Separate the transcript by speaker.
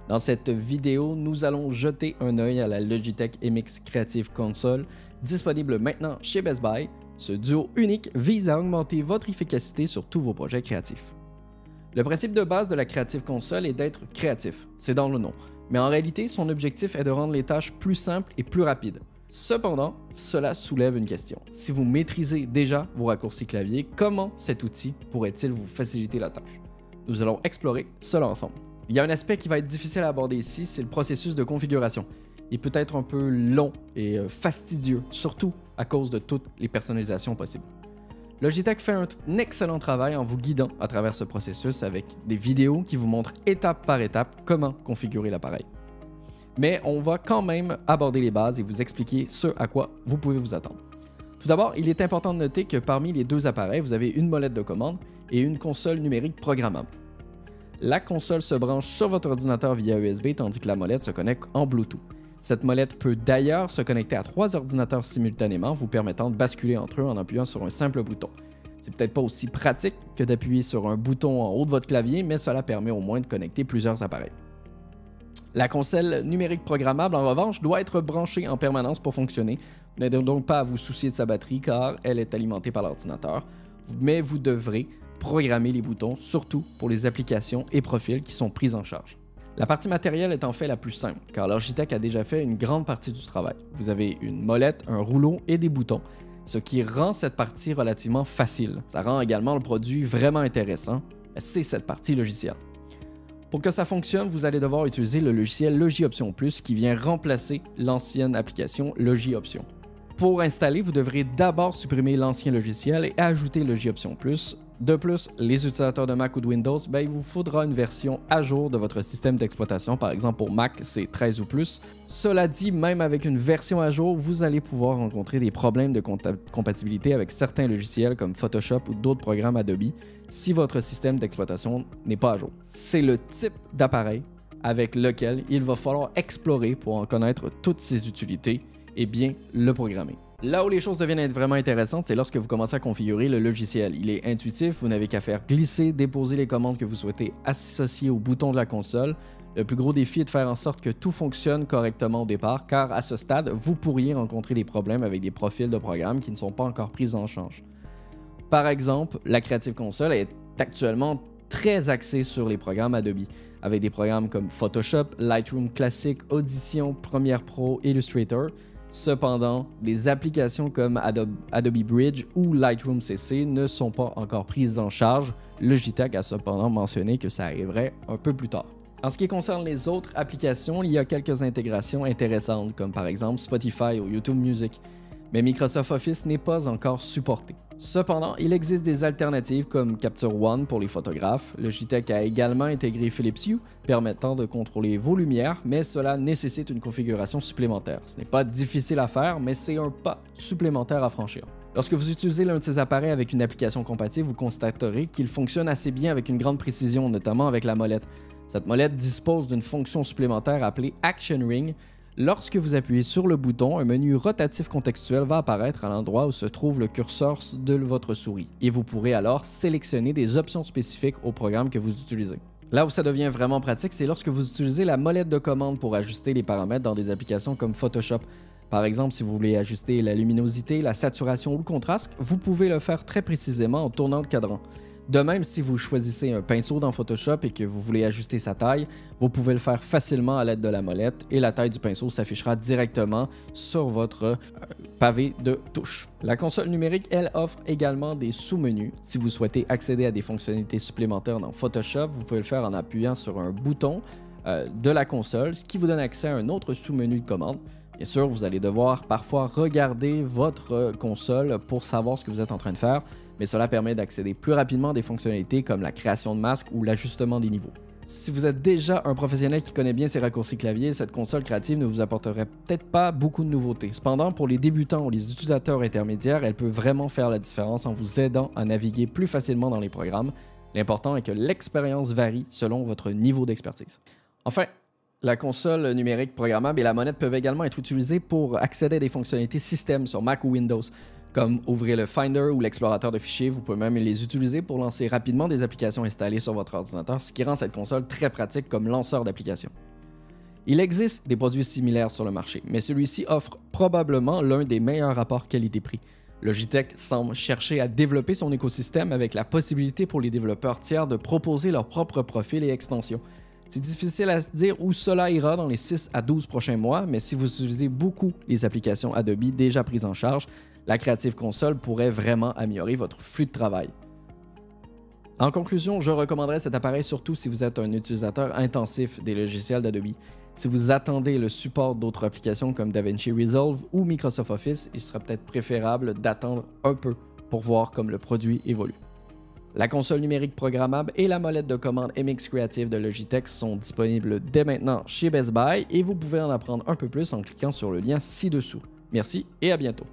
Speaker 1: Dans cette vidéo, nous allons jeter un œil à la Logitech MX Creative Console, disponible maintenant chez Best Buy. Ce duo unique vise à augmenter votre efficacité sur tous vos projets créatifs. Le principe de base de la Creative Console est d'être créatif, c'est dans le nom, mais en réalité, son objectif est de rendre les tâches plus simples et plus rapides. Cependant, cela soulève une question. Si vous maîtrisez déjà vos raccourcis clavier, comment cet outil pourrait-il vous faciliter la tâche? Nous allons explorer cela ensemble. Il y a un aspect qui va être difficile à aborder ici, c'est le processus de configuration. Il peut être un peu long et fastidieux, surtout à cause de toutes les personnalisations possibles. Logitech fait un excellent travail en vous guidant à travers ce processus avec des vidéos qui vous montrent étape par étape comment configurer l'appareil. Mais on va quand même aborder les bases et vous expliquer ce à quoi vous pouvez vous attendre. Tout d'abord, il est important de noter que parmi les deux appareils, vous avez une molette de commande et une console numérique programmable. La console se branche sur votre ordinateur via USB tandis que la molette se connecte en Bluetooth. Cette molette peut d'ailleurs se connecter à 3 ordinateurs simultanément, vous permettant de basculer entre eux en appuyant sur un simple bouton. C'est peut-être pas aussi pratique que d'appuyer sur un bouton en haut de votre clavier, mais cela permet au moins de connecter plusieurs appareils. La console numérique programmable, en revanche, doit être branchée en permanence pour fonctionner. Vous n'avez donc pas à vous soucier de sa batterie car elle est alimentée par l'ordinateur, mais vous devrez programmer les boutons, surtout pour les applications et profils qui sont pris en charge. La partie matérielle est en fait la plus simple, car Logitech a déjà fait une grande partie du travail. Vous avez une molette, un rouleau et des boutons, ce qui rend cette partie relativement facile. Ça rend également le produit vraiment intéressant, c'est cette partie logicielle. Pour que ça fonctionne, vous allez devoir utiliser le logiciel LogiOption Plus qui vient remplacer l'ancienne application LogiOption. Pour installer, vous devrez d'abord supprimer l'ancien logiciel et ajouter LogiOption Plus. De plus, les utilisateurs de Mac ou de Windows, il vous faudra une version à jour de votre système d'exploitation. Par exemple, pour Mac, c'est 13 ou plus. Cela dit, même avec une version à jour, vous allez pouvoir rencontrer des problèmes de compatibilité avec certains logiciels comme Photoshop ou d'autres programmes Adobe si votre système d'exploitation n'est pas à jour. C'est le type d'appareil avec lequel il va falloir explorer pour en connaître toutes ses utilités et bien le programmer. Là où les choses deviennent vraiment intéressantes, c'est lorsque vous commencez à configurer le logiciel. Il est intuitif, vous n'avez qu'à faire glisser, déposer les commandes que vous souhaitez associer au bouton de la console. Le plus gros défi est de faire en sorte que tout fonctionne correctement au départ, car à ce stade, vous pourriez rencontrer des problèmes avec des profils de programmes qui ne sont pas encore pris en charge. Par exemple, la Creative Console est actuellement très axée sur les programmes Adobe, avec des programmes comme Photoshop, Lightroom Classic, Audition, Premiere Pro, Illustrator. Cependant, des applications comme Adobe Bridge ou Lightroom CC ne sont pas encore prises en charge. Logitech a cependant mentionné que ça arriverait un peu plus tard. En ce qui concerne les autres applications, il y a quelques intégrations intéressantes, comme par exemple Spotify ou YouTube Music, mais Microsoft Office n'est pas encore supporté. Cependant, il existe des alternatives comme Capture One pour les photographes. Logitech a également intégré Philips Hue, permettant de contrôler vos lumières, mais cela nécessite une configuration supplémentaire. Ce n'est pas difficile à faire, mais c'est un pas supplémentaire à franchir. Lorsque vous utilisez l'un de ces appareils avec une application compatible, vous constaterez qu'il fonctionne assez bien avec une grande précision, notamment avec la molette. Cette molette dispose d'une fonction supplémentaire appelée Action Ring. Lorsque vous appuyez sur le bouton, un menu rotatif contextuel va apparaître à l'endroit où se trouve le curseur de votre souris et vous pourrez alors sélectionner des options spécifiques au programme que vous utilisez. Là où ça devient vraiment pratique, c'est lorsque vous utilisez la molette de commande pour ajuster les paramètres dans des applications comme Photoshop. Par exemple, si vous voulez ajuster la luminosité, la saturation ou le contraste, vous pouvez le faire très précisément en tournant le cadran. De même, si vous choisissez un pinceau dans Photoshop et que vous voulez ajuster sa taille, vous pouvez le faire facilement à l'aide de la molette et la taille du pinceau s'affichera directement sur votre pavé de touches. La console numérique, elle, offre également des sous-menus. Si vous souhaitez accéder à des fonctionnalités supplémentaires dans Photoshop, vous pouvez le faire en appuyant sur un bouton de la console, ce qui vous donne accès à un autre sous-menu de commande. Bien sûr, vous allez devoir parfois regarder votre console pour savoir ce que vous êtes en train de faire, mais cela permet d'accéder plus rapidement à des fonctionnalités comme la création de masques ou l'ajustement des niveaux. Si vous êtes déjà un professionnel qui connaît bien ses raccourcis clavier, cette console créative ne vous apporterait peut-être pas beaucoup de nouveautés. Cependant, pour les débutants ou les utilisateurs intermédiaires, elle peut vraiment faire la différence en vous aidant à naviguer plus facilement dans les programmes. L'important est que l'expérience varie selon votre niveau d'expertise. Enfin, la console numérique programmable et la manette peuvent également être utilisées pour accéder à des fonctionnalités système sur Mac ou Windows, comme ouvrir le Finder ou l'explorateur de fichiers. Vous pouvez même les utiliser pour lancer rapidement des applications installées sur votre ordinateur, ce qui rend cette console très pratique comme lanceur d'applications. Il existe des produits similaires sur le marché, mais celui-ci offre probablement l'un des meilleurs rapports qualité-prix. Logitech semble chercher à développer son écosystème avec la possibilité pour les développeurs tiers de proposer leurs propres profils et extensions. C'est difficile à se dire où cela ira dans les 6 à 12 prochains mois, mais si vous utilisez beaucoup les applications Adobe déjà prises en charge, la Creative Console pourrait vraiment améliorer votre flux de travail. En conclusion, je recommanderais cet appareil surtout si vous êtes un utilisateur intensif des logiciels d'Adobe. Si vous attendez le support d'autres applications comme DaVinci Resolve ou Microsoft Office, il sera peut-être préférable d'attendre un peu pour voir comme le produit évolue. La console numérique programmable et la molette de commande MX Creative de Logitech sont disponibles dès maintenant chez Best Buy et vous pouvez en apprendre un peu plus en cliquant sur le lien ci-dessous. Merci et à bientôt.